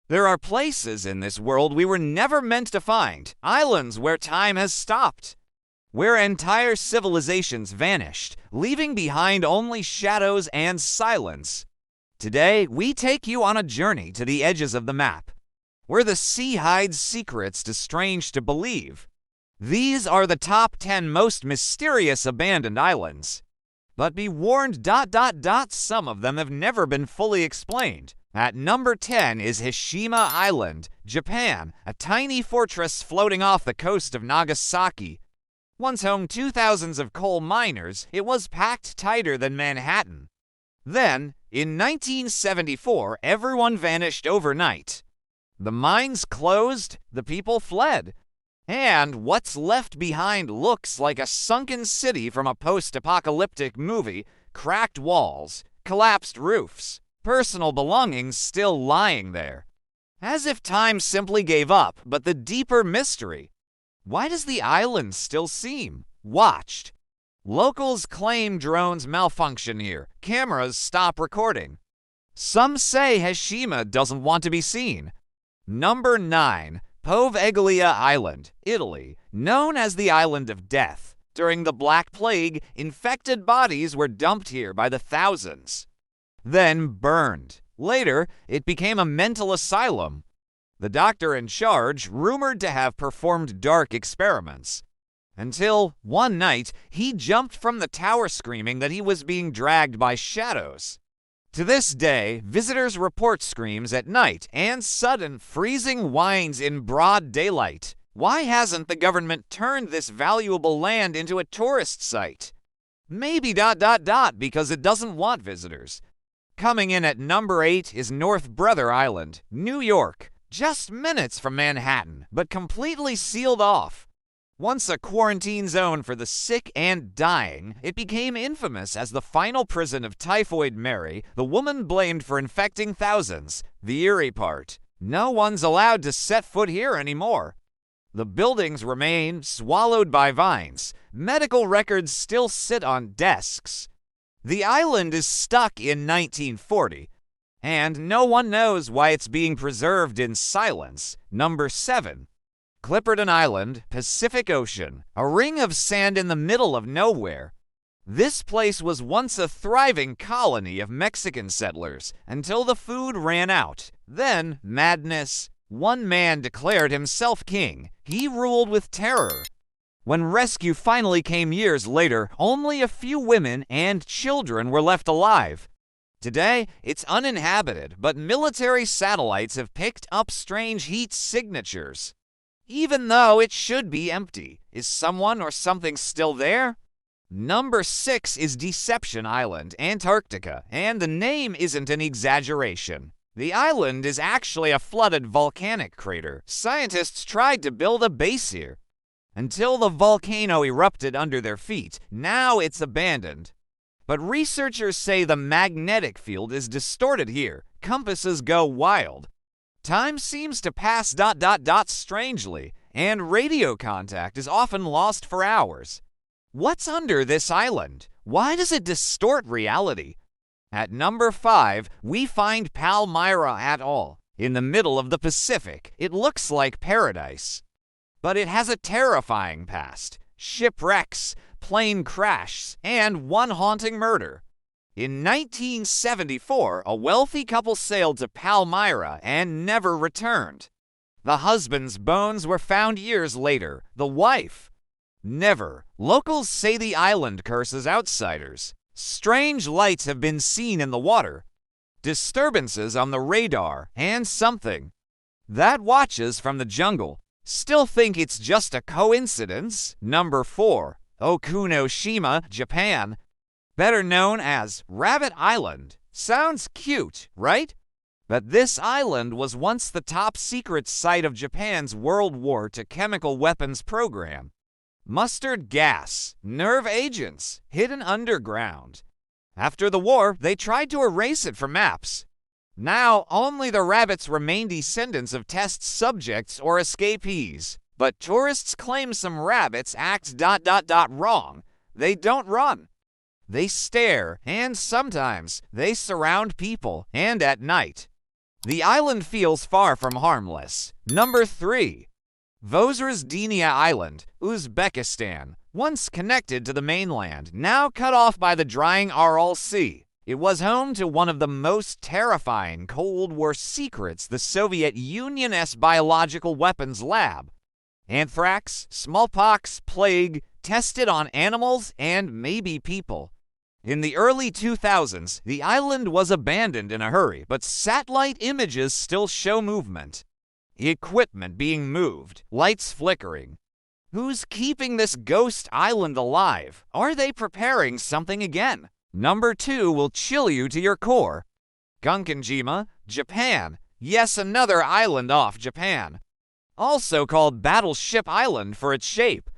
There are places in this world we were never meant to find, islands where time has stopped, where entire civilizations vanished, leaving behind only shadows and silence. Today, we take you on a journey to the edges of the map, where the sea hides secrets too strange to believe. These are the top 10 most mysterious abandoned islands. But be warned, some of them have never been fully explained. At number 10 is Hishima Island, Japan, a tiny fortress floating off the coast of Nagasaki. Once home to thousands of coal miners, it was packed tighter than Manhattan. Then, in 1974, everyone vanished overnight. The mines closed, the people fled. And what's left behind looks like a sunken city from a post-apocalyptic movie: cracked walls, collapsed roofs, personal belongings still lying there. As if time simply gave up, but the deeper mystery: why does the island still seem watched? Locals claim drones malfunction here, cameras stop recording. Some say Hishima doesn't want to be seen. Number 9. Poveglia Island, Italy, known as the Island of Death. During the Black Plague, infected bodies were dumped here by the thousands, then burned. Later, it became a mental asylum. The doctor in charge rumored to have performed dark experiments, until one night he jumped from the tower screaming that he was being dragged by shadows. To this day, visitors report screams at night and sudden freezing whines in broad daylight. Why hasn't the government turned this valuable land into a tourist site? Maybe because it doesn't want visitors. Coming in at number 8 is North Brother Island, New York, just minutes from Manhattan, but completely sealed off. Once a quarantine zone for the sick and dying, it became infamous as the final prison of Typhoid Mary, the woman blamed for infecting thousands. The eerie part: no one's allowed to set foot here anymore. The buildings remain swallowed by vines. Medical records still sit on desks. The island is stuck in 1940, and no one knows why it's being preserved in silence. Number 7. Clipperton Island, Pacific Ocean, a ring of sand in the middle of nowhere. This place was once a thriving colony of Mexican settlers until the food ran out. Then, madness. One man declared himself king. He ruled with terror. When rescue finally came years later, only a few women and children were left alive. Today, it's uninhabited, but military satellites have picked up strange heat signatures. Even though it should be empty, is someone or something still there? Number 6 is Deception Island, Antarctica, and the name isn't an exaggeration. The island is actually a flooded volcanic crater. Scientists tried to build a base here, until the volcano erupted under their feet. Now it's abandoned. But researchers say the magnetic field is distorted here. Compasses go wild. Time seems to pass strangely, and radio contact is often lost for hours. What's under this island? Why does it distort reality? At number 5, we find Palmyra Atoll. In the middle of the Pacific, it looks like paradise. But it has a terrifying past: shipwrecks, plane crashes, and one haunting murder. In 1974, a wealthy couple sailed to Palmyra and never returned. The husband's bones were found years later. The wife, never. Locals say the island curses outsiders. Strange lights have been seen in the water, disturbances on the radar, and something that watches from the jungle. Still think it's just a coincidence? Number 4. Okunoshima, Japan, better known as Rabbit Island. Sounds cute, right? But this island was once the top secret site of Japan's World War II chemical weapons program. Mustard gas, nerve agents, hidden underground. After the war, they tried to erase it from maps. Now, only the rabbits remain descendants of test subjects or escapees. But tourists claim some rabbits act wrong. They don't run. They stare, and sometimes they surround people, and at night. The island feels far from harmless. Number 3. Vozrozhdeniya Island, Uzbekistan. Once connected to the mainland, now cut off by the drying Aral Sea. It was home to one of the most terrifying Cold War secrets, the Soviet Union's biological weapons lab. Anthrax, smallpox, plague, tested on animals and maybe people. In the early 2000s, the island was abandoned in a hurry, but satellite images still show movement. Equipment being moved, lights flickering. Who's keeping this ghost island alive? Are they preparing something again? Number 2 will chill you to your core. Gunkanjima, Japan. Yes, another island off Japan. Also called Battleship Island for its shape.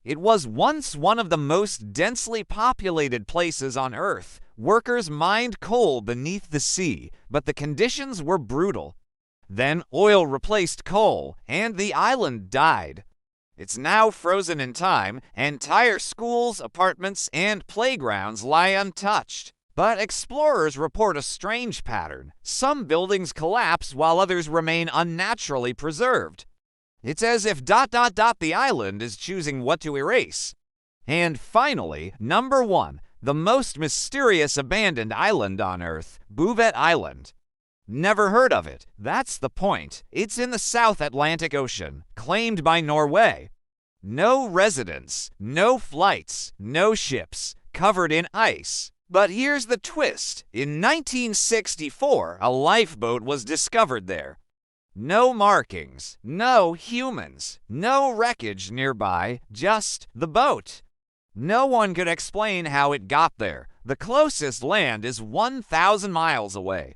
It was once one of the most densely populated places on Earth. Workers mined coal beneath the sea, but the conditions were brutal. Then oil replaced coal, and the island died. It's now frozen in time. Entire schools, apartments, and playgrounds lie untouched. But explorers report a strange pattern. Some buildings collapse while others remain unnaturally preserved. It's as if ... the island is choosing what to erase. And finally, number 1, the most mysterious abandoned island on Earth, Bouvet Island. Never heard of it. That's the point. It's in the South Atlantic Ocean, claimed by Norway. No residents, no flights, no ships, covered in ice. But here's the twist. In 1964, a lifeboat was discovered there. No markings, no humans, no wreckage nearby, just the boat. No one could explain how it got there. The closest land is 1,000 miles away.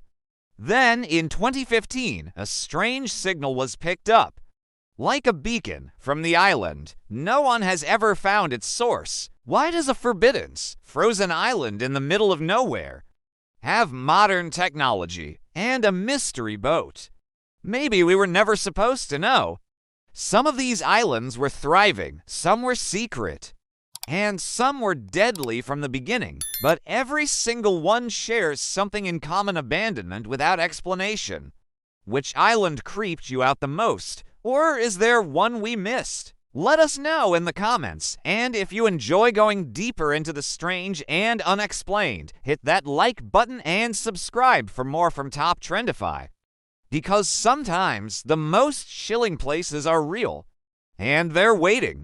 Then, in 2015, a strange signal was picked up. Like a beacon from the island, no one has ever found its source. Why does a forbidden, frozen island in the middle of nowhere have modern technology and a mystery boat? Maybe we were never supposed to know. Some of these islands were thriving, some were secret, and some were deadly from the beginning, but every single one shares something in common: abandonment without explanation. Which island creeped you out the most? Or is there one we missed? Let us know in the comments, and if you enjoy going deeper into the strange and unexplained, hit that like button and subscribe for more from Top Trendify. Because sometimes the most chilling places are real, and they're waiting.